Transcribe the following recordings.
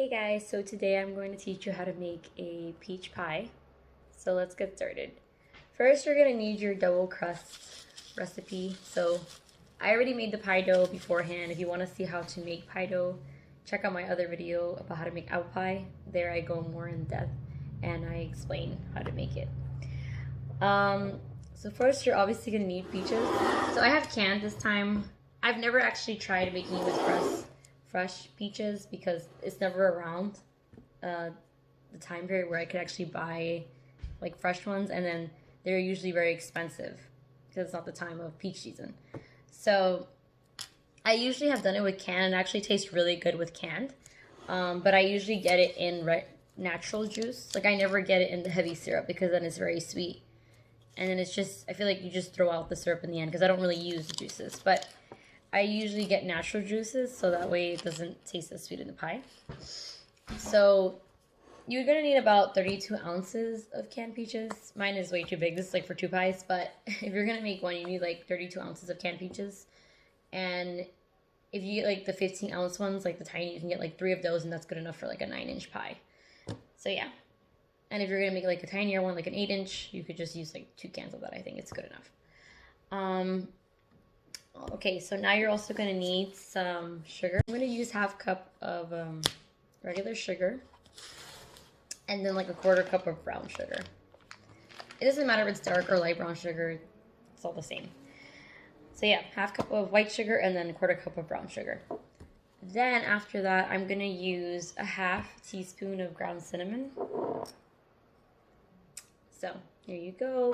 Hey guys, so today I'm going to teach you how to make a peach pie. So let's get started. First, you're going to need your double crust recipe. So I already made the pie dough beforehand. If you want to see how to make pie dough, check out my other video about how to make apple pie. There I go more in depth and I explain how to make it. So first, you're obviously going to need peaches. So I have canned this time. I've never actually tried making it with fresh peaches because it's never around the time period where I could actually buy like fresh ones, and then they're usually very expensive because it's not the time of peach season. So I usually have done it with canned. It actually tastes really good with canned, but I usually get it in natural juice. Like I never get it in the heavy syrup because then it's very sweet. And then it's just, I feel like you just throw out the syrup in the end because I don't really use the juices. But I usually get natural juices so that way it doesn't taste as sweet in the pie. So you're going to need about 32 ounces of canned peaches. Mine is way too big. This is like for 2 pies. But if you're going to make one, you need like 32 ounces of canned peaches. And if you get like the 15-ounce ones, like the tiny, you can get like 3 of those. And that's good enough for like a 9-inch pie. So yeah. And if you're going to make like a tinier one, like an 8-inch, you could just use like 2 cans of that. I think it's good enough. Okay, so now you're also going to need some sugar. I'm going to use half cup of regular sugar. And then like a 1/4 cup of brown sugar. It doesn't matter if it's dark or light brown sugar. It's all the same. So yeah, half cup of white sugar and then 1/4 cup of brown sugar. Then after that, I'm going to use a half teaspoon of ground cinnamon. So here you go.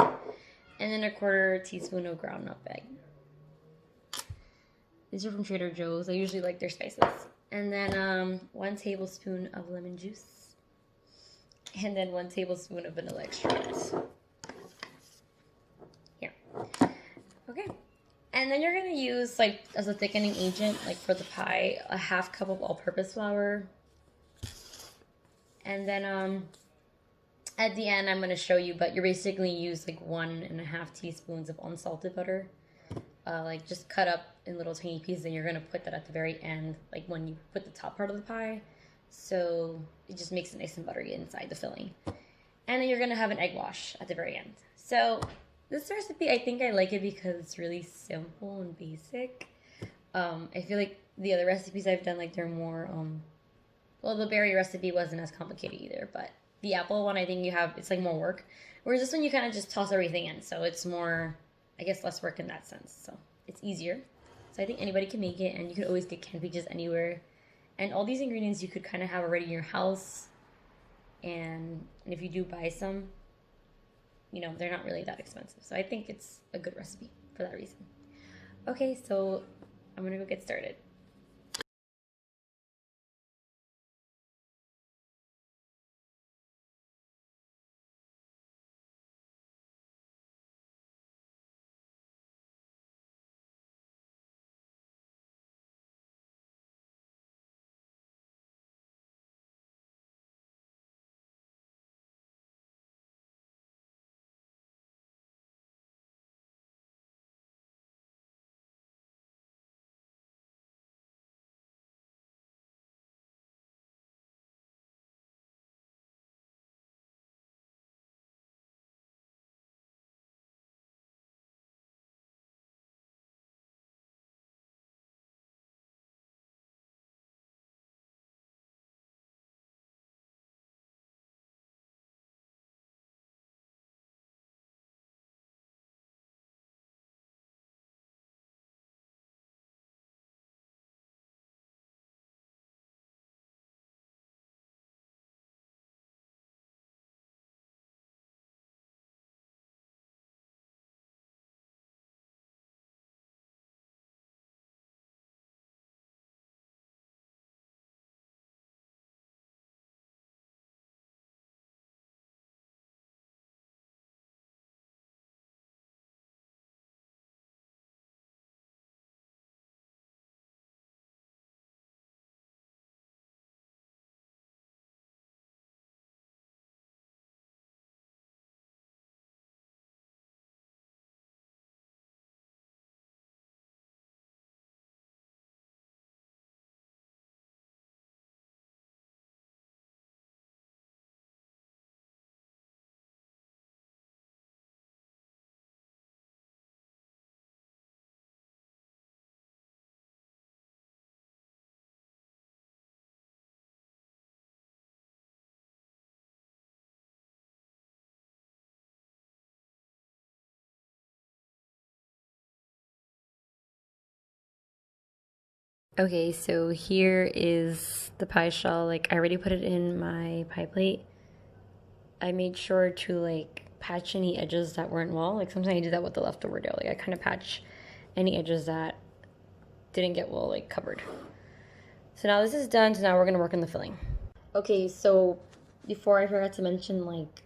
And then a 1/4 teaspoon of ground nutmeg. These are from Trader Joe's. I usually like their spices. And then 1 tablespoon of lemon juice. And then 1 tablespoon of vanilla extract. Here. Okay. And then you're going to use, like, as a thickening agent, like for the pie, a half cup of all-purpose flour. And then at the end, I'm going to show you, but you basically use like 1.5 teaspoons of unsalted butter. Like just cut up in little tiny pieces, and you're going to put that at the very end, like when you put the top part of the pie. So it just makes it nice and buttery inside the filling. And then you're going to have an egg wash at the very end. So this recipe, I think I like it because it's really simple and basic. I feel like the other recipes I've done, like they're more, well, the berry recipe wasn't as complicated either, but the apple one, I think it's like more work. Whereas this one, you kind of just toss everything in. So it's more, I guess, less work in that sense. So it's easier. So I think anybody can make it, and you can always get canned peaches anywhere. And all these ingredients you could kind of have already in your house. And if you do buy some, you know, they're not really that expensive. So I think it's a good recipe for that reason. Okay, so I'm going to go get started. Okay, so here is the pie shell. Like, I already put it in my pie plate. I made sure to like patch any edges that weren't well. Like sometimes I do that with the leftover dough. Like I kind of patch any edges that didn't get well like covered. So now this is done. So now we're gonna work on the filling. Okay, so before I forgot to mention like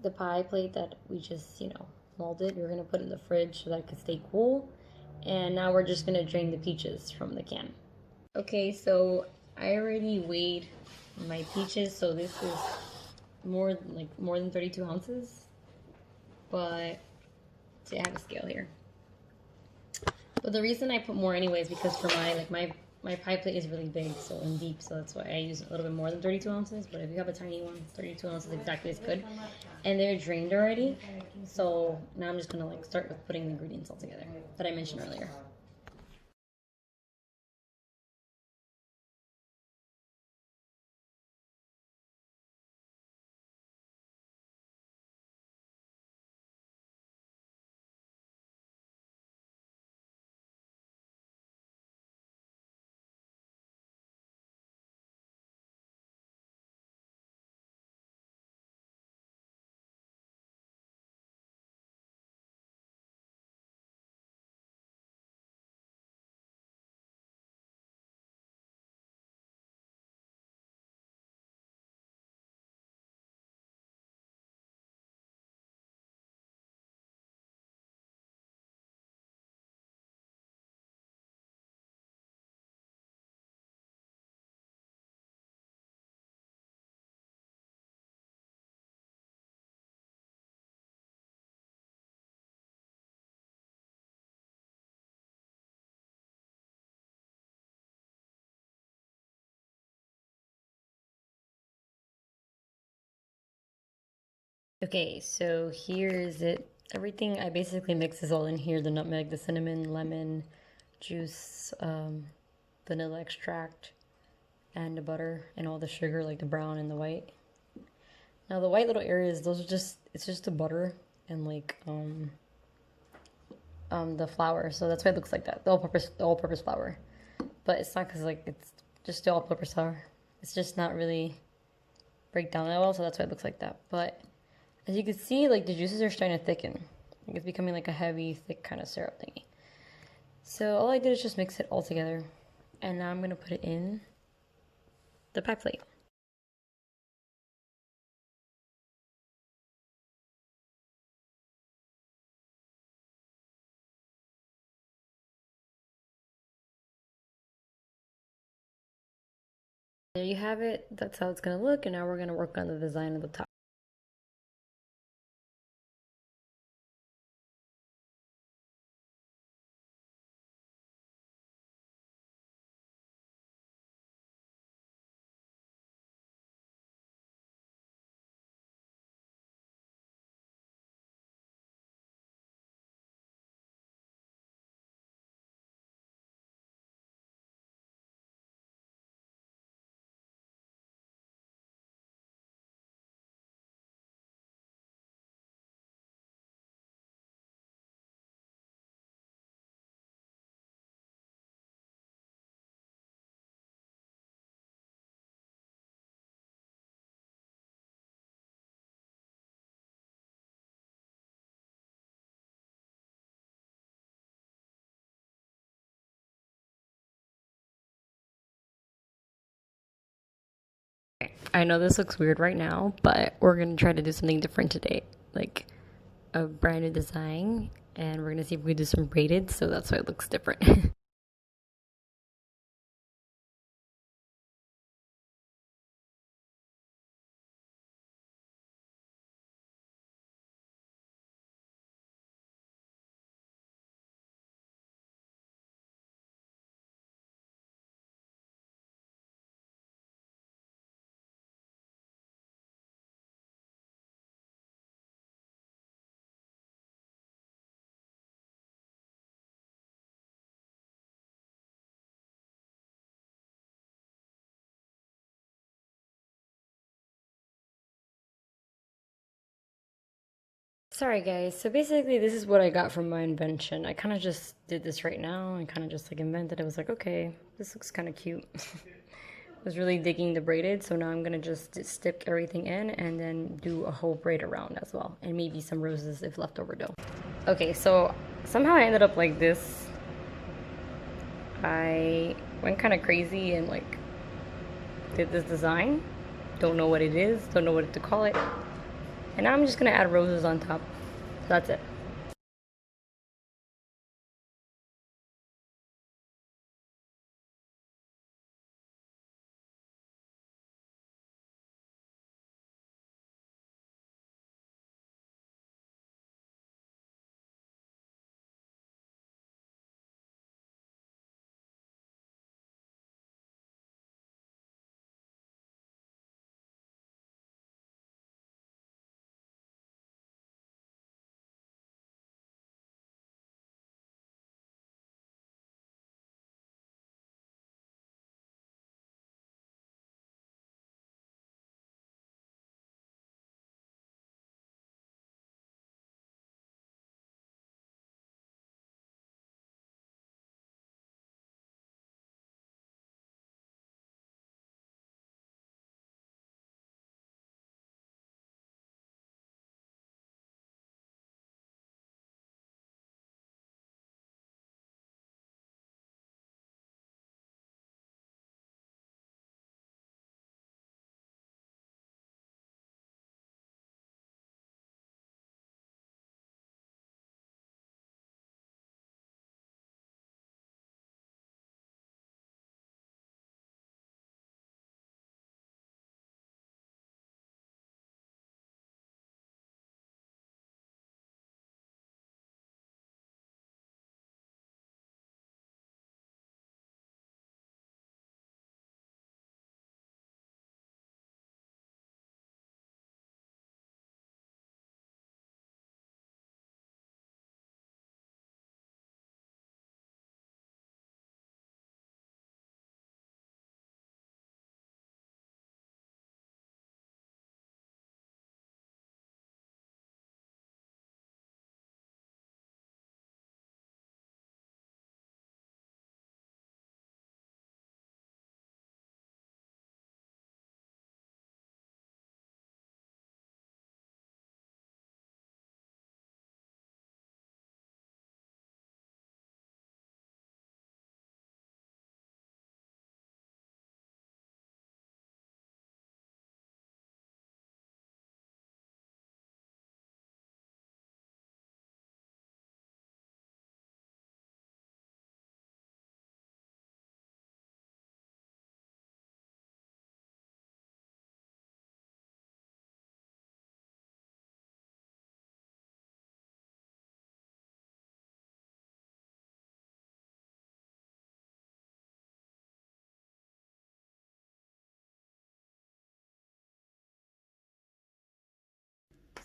the pie plate that we just molded. We're gonna put it in the fridge so that it could stay cool. And now we're just gonna drain the peaches from the can. Okay, so I already weighed my peaches, so this is more than 32 ounces. But see, I have a scale here. But the reason I put more anyway is because for my pie plate is really big, so and deep, so that's why I use a little bit more than 32 ounces. But if you have a tiny one, 32 ounces exactly is good. And they're drained already, so now I'm just gonna like start with putting the ingredients all together that I mentioned earlier. Okay, so here is it. Everything I basically mix is all in here: the nutmeg, the cinnamon, lemon juice, vanilla extract, and the butter, and all the sugar, like the brown and the white. Now the white little areas, those are it's just the butter and like the flour, so that's why it looks like that. The all-purpose flour, but it's not because like it's just the all-purpose flour. It's just not really break down that well, so that's why it looks like that. But as you can see, like the juices are starting to thicken. Like it's becoming like a heavy, thick kind of syrup thingy. So all I did is just mix it all together, and now I'm gonna put it in the pie plate. There you have it. That's how it's gonna look, and now we're gonna work on the design of the top. I know this looks weird right now, but we're gonna try to do something different today, like a brand new design, and we're gonna see if we do some braided, so that's why it looks different. Sorry guys, so basically this is what I got from my invention. I kind of just did this right now and kind of just like invented it. I was like, okay, this looks kind of cute. I was really digging the braided, so now I'm gonna just stick everything in and then do a whole braid around as well, and maybe some roses if leftover dough. Okay, so somehow I ended up like this. I went kind of crazy and like did this design. Don't know what it is, don't know what to call it. And now I'm just gonna add roses on top. So that's it.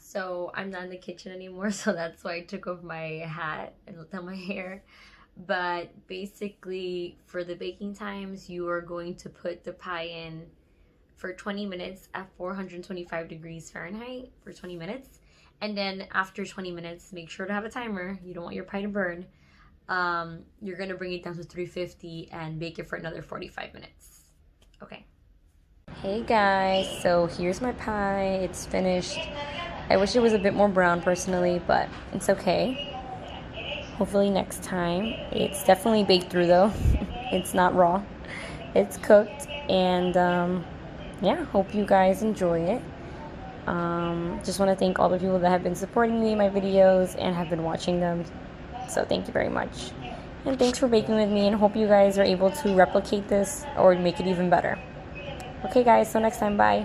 So I'm not in the kitchen anymore, so that's why I took off my hat and let down my hair. But basically, for the baking times, you are going to put the pie in for 20 minutes at 425 degrees Fahrenheit for 20 minutes. And then after 20 minutes, make sure to have a timer. You don't want your pie to burn. You're going to bring it down to 350 and bake it for another 45 minutes. Okay. Hey guys, so here's my pie. It's finished. I wish it was a bit more brown personally, but it's okay. Hopefully next time. It's definitely baked through though. It's not raw. It's cooked, and yeah, hope you guys enjoy it. Just want to thank all the people that have been supporting me in my videos and have been watching them. So thank you very much. And thanks for baking with me, and hope you guys are able to replicate this or make it even better. Okay guys, so next time, bye.